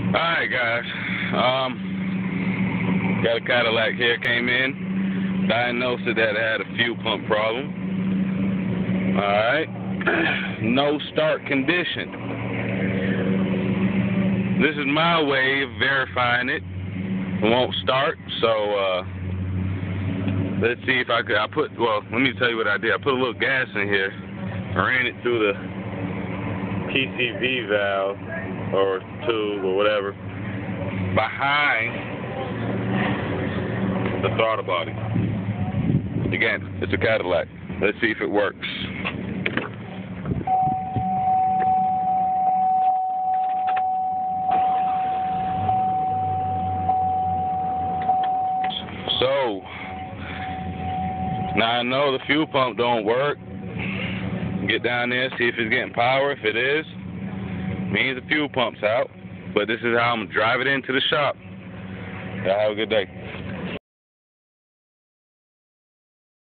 Alright guys, got a Cadillac here, came in, diagnosed that it had a fuel pump problem. Alright, no start condition. This is my way of verifying it. It won't start, so let's see if let me tell you what I did. I put a little gas in here, ran it through the PCV valve, or tube, or whatever, behind the throttle body. Again, it's a Cadillac. Let's see if it works. So, now I know the fuel pump don't work. Get down there, see if it's getting power. If it is, means the fuel pump's out. But this is how I'm going to drive it into the shop. Y'all have a good day.